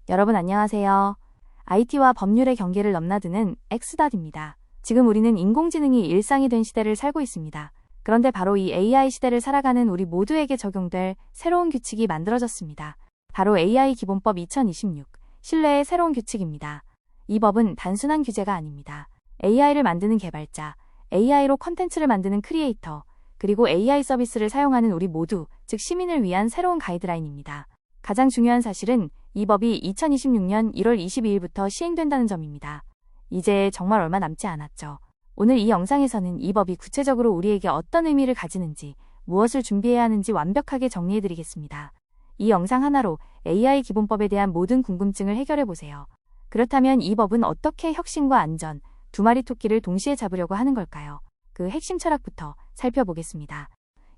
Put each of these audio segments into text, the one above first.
여러분 안녕하세요. IT와 법률의 경계를 넘나드는 엑스닷입니다. 지금 우리는 인공지능이 일상이 된 시대를 살고 있습니다. 그런데 바로 이 AI 시대를 살아가는 우리 모두에게 적용될 새로운 규칙이 만들어졌습니다. 바로 AI 기본법 2026, 신뢰의 새로운 규칙입니다. 이 법은 단순한 규제가 아닙니다. AI를 만드는 개발자, AI로 컨텐츠를 만드는 크리에이터, 그리고 AI 서비스를 사용하는 우리 모두, 즉 시민을 위한 새로운 가이드라인입니다. 가장 중요한 사실은 이 법이 2026년 1월 22일부터 시행된다는 점입니다. 이제 정말 얼마 남지 않았죠. 오늘 이 영상에서는 이 법이 구체적으로 우리에게 어떤 의미를 가지는지, 무엇을 준비해야 하는지 완벽하게 정리해드리겠습니다. 이 영상 하나로 AI 기본법에 대한 모든 궁금증을 해결해보세요. 그렇다면 이 법은 어떻게 혁신과 안전, 두 마리 토끼를 동시에 잡으려고 하는 걸까요? 그 핵심 철학부터 살펴보겠습니다.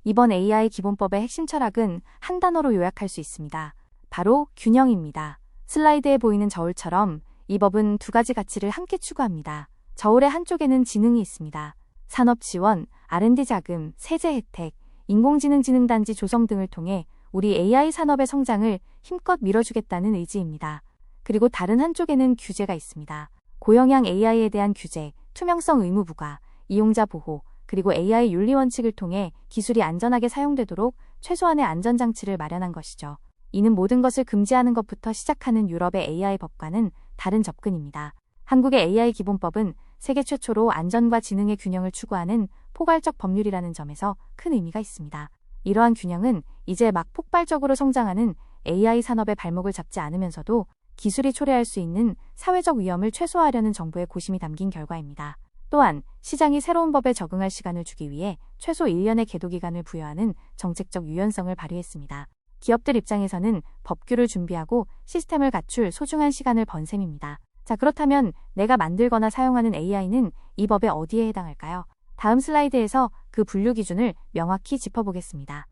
이번 AI 기본법의 핵심 철학은 한 단어로 요약할 수 있습니다. 바로 균형입니다. 슬라이드에 보이는 저울처럼 이 법은 두 가지 가치를 함께 추구합니다. 저울의 한쪽에는 지능이 있습니다. 산업 지원, R&D 자금, 세제 혜택, 인공지능단지 조성 등을 통해 우리 AI 산업의 성장을 힘껏 밀어주겠다는 의지입니다. 그리고 다른 한쪽에는 규제가 있습니다. 고영향 AI에 대한 규제, 투명성 의무 부과, 이용자 보호, 그리고 AI 윤리 원칙을 통해 기술이 안전하게 사용되도록 최소한의 안전장치를 마련한 것이죠. 이는 모든 것을 금지하는 것부터 시작하는 유럽의 AI 법과는 다른 접근입니다. 한국의 AI 기본법은 세계 최초로 안전과 지능의 균형을 추구하는 포괄적 법률이라는 점에서 큰 의미가 있습니다. 이러한 균형은 이제 막 폭발적으로 성장하는 AI 산업의 발목을 잡지 않으면서도 기술이 초래할 수 있는 사회적 위험을 최소화하려는 정부의 고심이 담긴 결과입니다. 또한 시장이 새로운 법에 적응할 시간을 주기 위해 최소 1년의 계도기간을 부여하는 정책적 유연성을 발휘했습니다. 기업들 입장에서는 법규를 준비하고 시스템을 갖출 소중한 시간을 번 셈입니다. 자, 그렇다면 내가 만들거나 사용하는 AI는 이 법에 어디에 해당할까요? 다음 슬라이드에서 그 분류 기준을 명확히 짚어보겠습니다.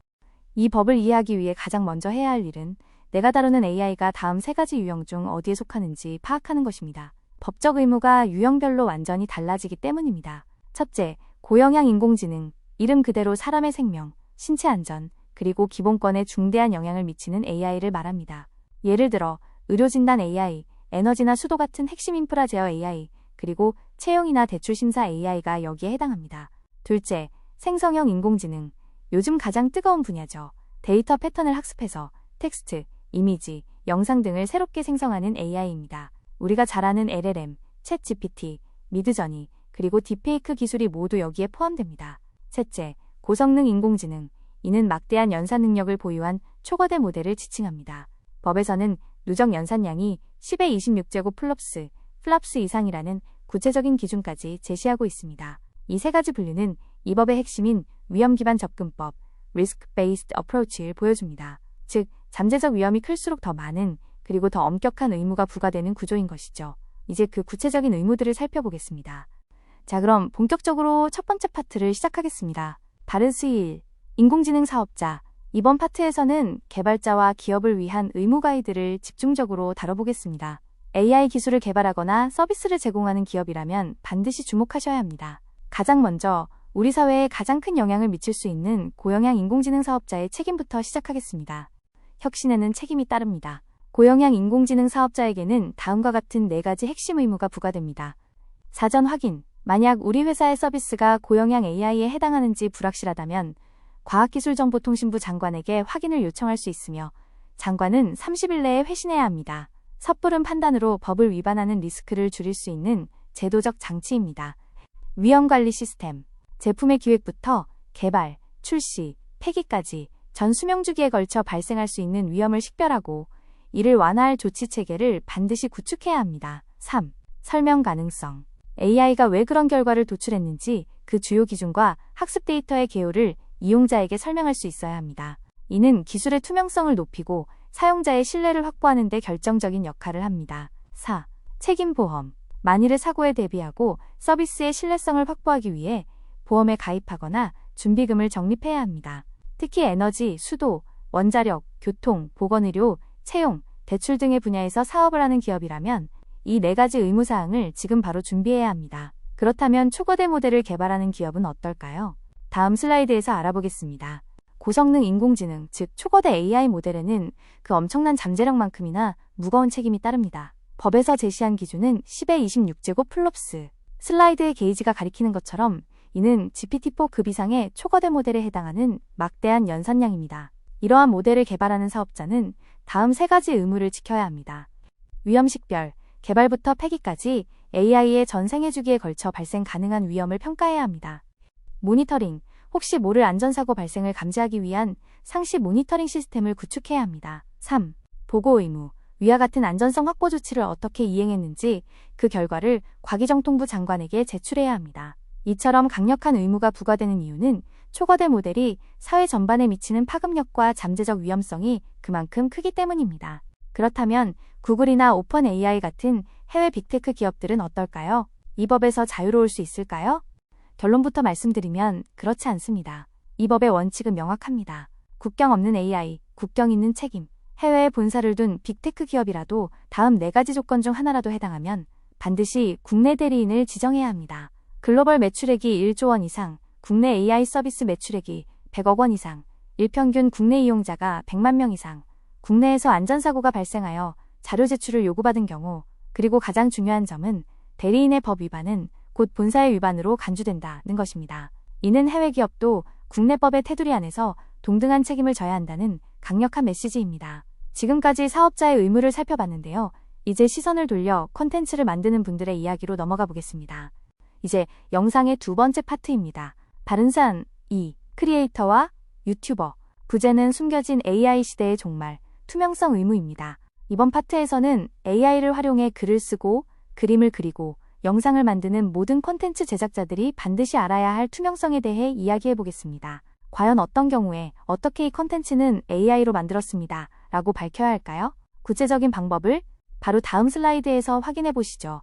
이 법을 이해하기 위해 가장 먼저 해야 할 일은 내가 다루는 AI가 다음 세 가지 유형 중 어디에 속하는지 파악하는 것입니다. 법적 의무가 유형별로 완전히 달라지기 때문입니다. 첫째, 고영향 인공지능, 이름 그대로 사람의 생명, 신체 안전, 그리고 기본권에 중대한 영향을 미치는 AI를 말합니다. 예를 들어 의료진단 AI, 에너지나 수도 같은 핵심 인프라 제어 AI, 그리고 채용이나 대출 심사 AI가 여기에 해당합니다. 둘째, 생성형 인공지능, 요즘 가장 뜨거운 분야죠. 데이터 패턴을 학습해서 텍스트, 이미지, 영상 등을 새롭게 생성하는 AI입니다. 우리가 잘 아는 LLM, 챗GPT, 미드저니, 그리고 딥페이크 기술이 모두 여기에 포함됩니다. 셋째, 고성능 인공지능, 이는 막대한 연산 능력을 보유한 초거대 모델을 지칭합니다. 법에서는 누적 연산량이 10의 26제곱 플랍스 이상이라는 구체적인 기준까지 제시하고 있습니다. 이 세 가지 분류는 이 법의 핵심인 위험 기반 접근법, Risk-Based Approach를 보여줍니다. 즉, 잠재적 위험이 클수록 더 많은, 그리고 더 엄격한 의무가 부과되는 구조인 것이죠. 이제 그 구체적인 의무들을 살펴보겠습니다. 자, 그럼 본격적으로 첫 번째 파트를 시작하겠습니다. 바른 수일, 인공지능 사업자. 이번 파트에서는 개발자와 기업을 위한 의무 가이드를 집중적으로 다뤄보겠습니다. AI 기술을 개발하거나 서비스를 제공하는 기업이라면 반드시 주목하셔야 합니다. 가장 먼저 우리 사회에 가장 큰 영향을 미칠 수 있는 고영향 인공지능 사업자의 책임부터 시작하겠습니다. 혁신에는 책임이 따릅니다. 고영향 인공지능 사업자에게는 다음과 같은 네 가지 핵심 의무가 부과됩니다. 사전 확인. 만약 우리 회사의 서비스가 고영향 AI에 해당하는지 불확실하다면 과학기술정보통신부 장관에게 확인을 요청할 수 있으며 장관은 30일 내에 회신해야 합니다. 섣부른 판단으로 법을 위반하는 리스크를 줄일 수 있는 제도적 장치입니다. 위험관리 시스템. 제품의 기획부터 개발, 출시, 폐기까지 전 수명주기에 걸쳐 발생할 수 있는 위험을 식별하고 이를 완화할 조치체계를 반드시 구축해야 합니다. 3. 설명 가능성. AI가 왜 그런 결과를 도출했는지 그 주요 기준과 학습 데이터의 개요를 이용자에게 설명할 수 있어야 합니다. 이는 기술의 투명성을 높이고 사용자의 신뢰를 확보하는 데 결정적인 역할을 합니다. 4. 책임보험. 만일의 사고에 대비하고 서비스의 신뢰성을 확보하기 위해 보험에 가입하거나 준비금을 적립해야 합니다. 특히 에너지, 수도, 원자력, 교통, 보건의료, 채용, 대출 등의 분야에서 사업을 하는 기업이라면 이 네 가지 의무사항을 지금 바로 준비해야 합니다. 그렇다면 초거대 모델을 개발하는 기업은 어떨까요? 다음 슬라이드에서 알아보겠습니다. 고성능 인공지능, 즉 초거대 AI 모델에는 그 엄청난 잠재력만큼이나 무거운 책임이 따릅니다. 법에서 제시한 기준은 10의 26제곱 플롭스. 슬라이드의 게이지가 가리키는 것처럼 이는 GPT-4급 이상의 초거대 모델에 해당하는 막대한 연산량입니다. 이러한 모델을 개발하는 사업자는 다음 3가지 의무를 지켜야 합니다. 위험식별, 개발부터 폐기까지 AI의 전 생애 주기에 걸쳐 발생 가능한 위험을 평가해야 합니다. 모니터링, 혹시 모를 안전사고 발생을 감지하기 위한 상시 모니터링 시스템을 구축해야 합니다. 3. 보고 의무, 위와 같은 안전성 확보 조치를 어떻게 이행했는지 그 결과를 과기정통부 장관에게 제출해야 합니다. 이처럼 강력한 의무가 부과되는 이유는 초거대 모델이 사회 전반에 미치는 파급력과 잠재적 위험성이 그만큼 크기 때문입니다. 그렇다면 구글이나 오픈 AI 같은 해외 빅테크 기업들은 어떨까요? 이 법에서 자유로울 수 있을까요? 결론부터 말씀드리면 그렇지 않습니다. 이 법의 원칙은 명확합니다. 국경 없는 AI, 국경 있는 책임. 해외에 본사를 둔 빅테크 기업이라도 다음 4가지 조건 중 하나라도 해당하면 반드시 국내 대리인을 지정해야 합니다. 글로벌 매출액이 1조 원 이상, 국내 AI 서비스 매출액이 100억 원 이상, 일평균 국내 이용자가 100만 명 이상, 국내에서 안전사고가 발생하여 자료 제출을 요구받은 경우, 그리고 가장 중요한 점은 대리인의 법 위반은 곧 본사의 위반으로 간주된다는 것입니다. 이는 해외 기업도 국내법의 테두리 안에서 동등한 책임을 져야 한다는 강력한 메시지입니다. 지금까지 사업자의 의무를 살펴봤는데요. 이제 시선을 돌려 콘텐츠를 만드는 분들의 이야기로 넘어가 보겠습니다. 이제 영상의 2번째 파트입니다. 바른산 2. 크리에이터와 유튜버. 부제는 숨겨진 AI 시대의 종말, 투명성 의무입니다. 이번 파트에서는 AI를 활용해 글을 쓰고 그림을 그리고 영상을 만드는 모든 콘텐츠 제작자들이 반드시 알아야 할 투명성에 대해 이야기해 보겠습니다. 과연 어떤 경우에 어떻게 이 콘텐츠는 AI로 만들었습니다 라고 밝혀야 할까요? 구체적인 방법을 바로 다음 슬라이드에서 확인해 보시죠.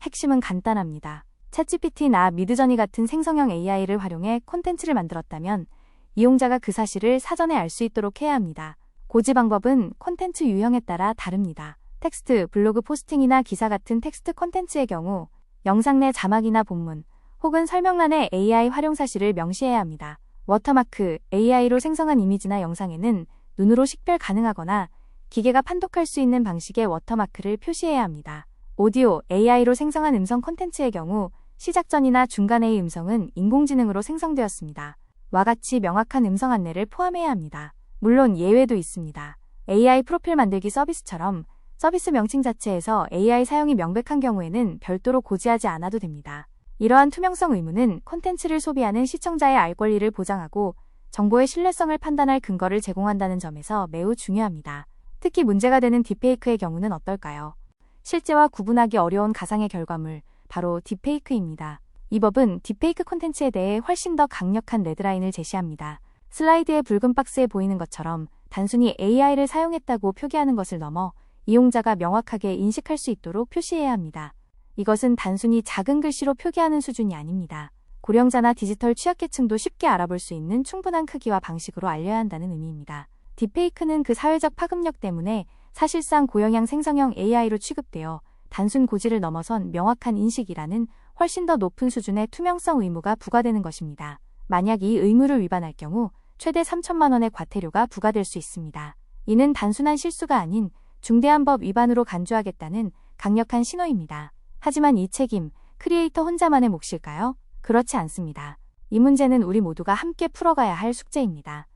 핵심은 간단합니다. 챗GPT나 미드저니 같은 생성형 AI를 활용해 콘텐츠를 만들었다면 이용자가 그 사실을 사전에 알 수 있도록 해야 합니다. 고지 방법은 콘텐츠 유형에 따라 다릅니다. 텍스트, 블로그 포스팅이나 기사 같은 텍스트 콘텐츠의 경우 영상 내 자막이나 본문 혹은 설명란에 AI 활용 사실을 명시해야 합니다. 워터마크, AI로 생성한 이미지나 영상에는 눈으로 식별 가능하거나 기계가 판독할 수 있는 방식의 워터마크를 표시해야 합니다. 오디오, AI로 생성한 음성 콘텐츠의 경우 시작 전이나 중간의 음성은 인공지능으로 생성되었습니다. 와 같이 명확한 음성 안내를 포함해야 합니다. 물론 예외도 있습니다. AI 프로필 만들기 서비스처럼 서비스 명칭 자체에서 AI 사용이 명백한 경우에는 별도로 고지하지 않아도 됩니다. 이러한 투명성 의무는 콘텐츠를 소비하는 시청자의 알 권리를 보장하고 정보의 신뢰성을 판단할 근거를 제공한다는 점에서 매우 중요합니다. 특히 문제가 되는 딥페이크의 경우는 어떨까요? 실제와 구분하기 어려운 가상의 결과물, 바로 딥페이크입니다. 이 법은 딥페이크 콘텐츠에 대해 훨씬 더 강력한 레드라인을 제시합니다. 슬라이드의 붉은 박스에 보이는 것처럼 단순히 AI를 사용했다고 표기하는 것을 넘어 이용자가 명확하게 인식할 수 있도록 표시해야 합니다. 이것은 단순히 작은 글씨로 표기하는 수준이 아닙니다. 고령자나 디지털 취약계층도 쉽게 알아볼 수 있는 충분한 크기와 방식으로 알려야 한다는 의미입니다. 딥페이크는 그 사회적 파급력 때문에 사실상 고영향 생성형 AI로 취급되어 단순 고지를 넘어선 명확한 인식이라는 훨씬 더 높은 수준의 투명성 의무가 부과되는 것입니다. 만약 이 의무를 위반할 경우 최대 3천만 원의 과태료가 부과될 수 있습니다. 이는 단순한 실수가 아닌 중대한 법 위반으로 간주하겠다는 강력한 신호입니다. 하지만 이 책임, 크리에이터 혼자만의 몫일까요? 그렇지 않습니다. 이 문제는 우리 모두가 함께 풀어가야 할 숙제입니다.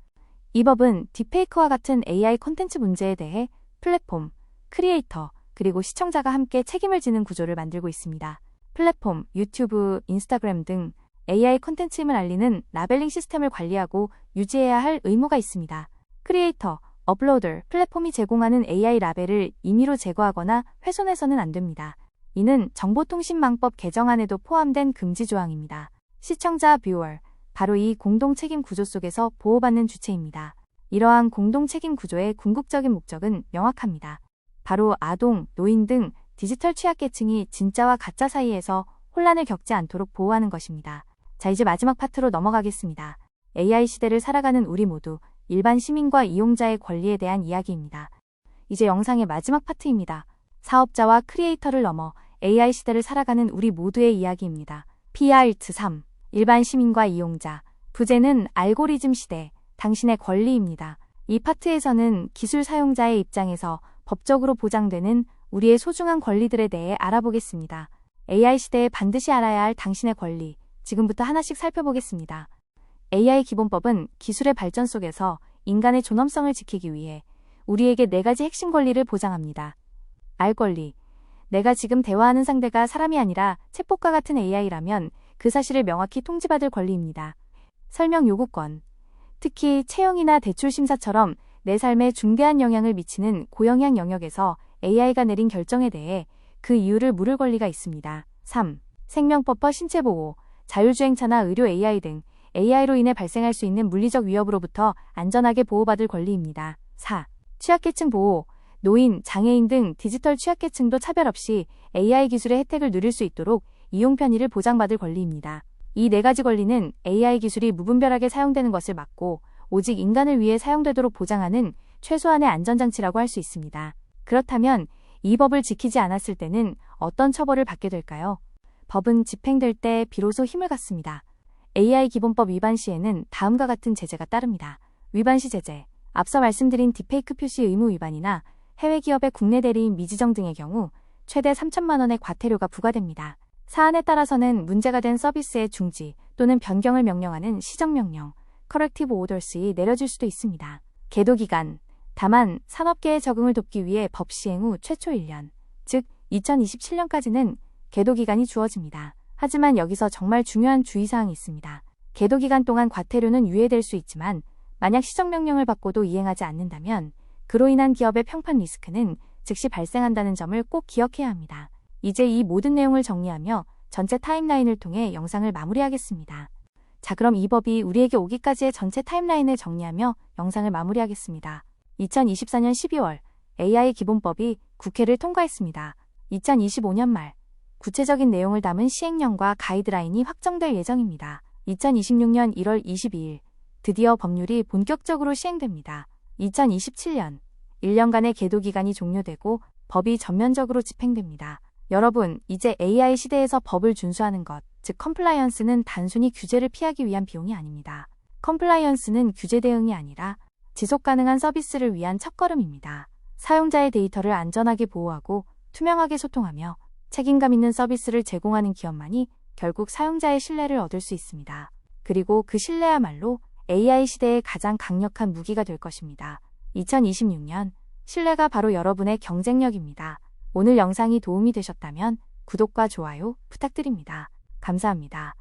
이 법은 딥페이크와 같은 AI 콘텐츠 문제에 대해 플랫폼, 크리에이터, 그리고 시청자가 함께 책임을 지는 구조를 만들고 있습니다. 플랫폼, 유튜브, 인스타그램 등 AI 콘텐츠임을 알리는 라벨링 시스템을 관리하고 유지해야 할 의무가 있습니다. 크리에이터, 업로더, 플랫폼이 제공하는 AI 라벨을 임의로 제거하거나 훼손해서는 안 됩니다. 이는 정보통신망법 개정안에도 포함된 금지 조항입니다. 시청자, 뷰어, 바로 이 공동 책임 구조 속에서 보호받는 주체입니다. 이러한 공동 책임 구조의 궁극적인 목적은 명확합니다. 바로 아동, 노인 등 디지털 취약계층이 진짜와 가짜 사이에서 혼란을 겪지 않도록 보호하는 것입니다. 자, 이제 마지막 파트로 넘어가겠습니다. AI 시대를 살아가는 우리 모두, 일반 시민과 이용자의 권리에 대한 이야기입니다. 이제 영상의 마지막 파트입니다. 사업자와 크리에이터를 넘어 AI 시대를 살아가는 우리 모두의 이야기입니다. PR트 3. 일반 시민과 이용자. 부제는 알고리즘 시대, 당신의 권리입니다. 이 파트에서는 기술 사용자의 입장에서 법적으로 보장되는 우리의 소중한 권리들에 대해 알아보겠습니다. AI 시대에 반드시 알아야 할 당신의 권리, 지금부터 하나씩 살펴보겠습니다. AI 기본법은 기술의 발전 속에서 인간의 존엄성을 지키기 위해 우리에게 4가지 핵심 권리를 보장합니다. 알 권리. 내가 지금 대화하는 상대가 사람이 아니라 챗봇과 같은 AI라면 그 사실을 명확히 통지받을 권리입니다. 설명 요구권. 특히 채용이나 대출 심사처럼 내 삶에 중대한 영향을 미치는 고영향 영역에서 AI가 내린 결정에 대해 그 이유를 물을 권리가 있습니다. 3. 생명법과 신체보호. 자율주행차나 의료 AI 등 AI로 인해 발생할 수 있는 물리적 위협으로부터 안전하게 보호받을 권리입니다. 4. 취약계층 보호. 노인, 장애인 등 디지털 취약계층도 차별 없이 AI 기술의 혜택을 누릴 수 있도록 이용 편의를 보장받을 권리입니다. 이 4가지 권리는 AI 기술이 무분별하게 사용되는 것을 막고 오직 인간을 위해 사용되도록 보장하는 최소한의 안전장치라고 할 수 있습니다. 그렇다면 이 법을 지키지 않았을 때는 어떤 처벌을 받게 될까요? 법은 집행될 때 비로소 힘을 갖습니다. AI 기본법 위반 시에는 다음과 같은 제재가 따릅니다. 위반 시 제재. 앞서 말씀드린 딥페이크 표시 의무 위반이나 해외 기업의 국내 대리인 미지정 등의 경우 최대 3천만 원의 과태료가 부과됩니다. 사안에 따라서는 문제가 된 서비스의 중지 또는 변경을 명령하는 시정명령, Corrective Orders이 내려질 수도 있습니다. 계도기간. 다만 산업계의 적응을 돕기 위해 법 시행 후 최초 1년, 즉 2027년까지는 계도기간이 주어집니다. 하지만 여기서 정말 중요한 주의사항이 있습니다. 계도기간 동안 과태료는 유예될 수 있지만 만약 시정명령을 받고도 이행하지 않는다면 그로 인한 기업의 평판 리스크는 즉시 발생한다는 점을 꼭 기억해야 합니다. 이제 이 모든 내용을 정리하며 전체 타임라인을 통해 영상을 마무리하겠습니다. 자, 그럼 이 법이 우리에게 오기까지의 전체 타임라인을 정리하며 영상을 마무리하겠습니다. 2024년 12월 AI 기본법이 국회를 통과했습니다. 2025년 말 구체적인 내용을 담은 시행령과 가이드라인이 확정될 예정입니다. 2026년 1월 22일 드디어 법률이 본격적으로 시행됩니다. 2027년 1년간의 계도기간이 종료되고 법이 전면적으로 집행됩니다. 여러분, 이제 AI 시대에서 법을 준수하는 것, 즉 컴플라이언스는 단순히 규제를 피하기 위한 비용이 아닙니다. 컴플라이언스는 규제 대응이 아니라 지속 가능한 서비스를 위한 첫걸음입니다. 사용자의 데이터를 안전하게 보호하고 투명하게 소통하며 책임감 있는 서비스를 제공하는 기업만이 결국 사용자의 신뢰를 얻을 수 있습니다. 그리고 그 신뢰야말로 AI 시대의 가장 강력한 무기가 될 것입니다. 2026년, 신뢰가 바로 여러분의 경쟁력입니다. 오늘 영상이 도움이 되셨다면 구독과 좋아요 부탁드립니다. 감사합니다.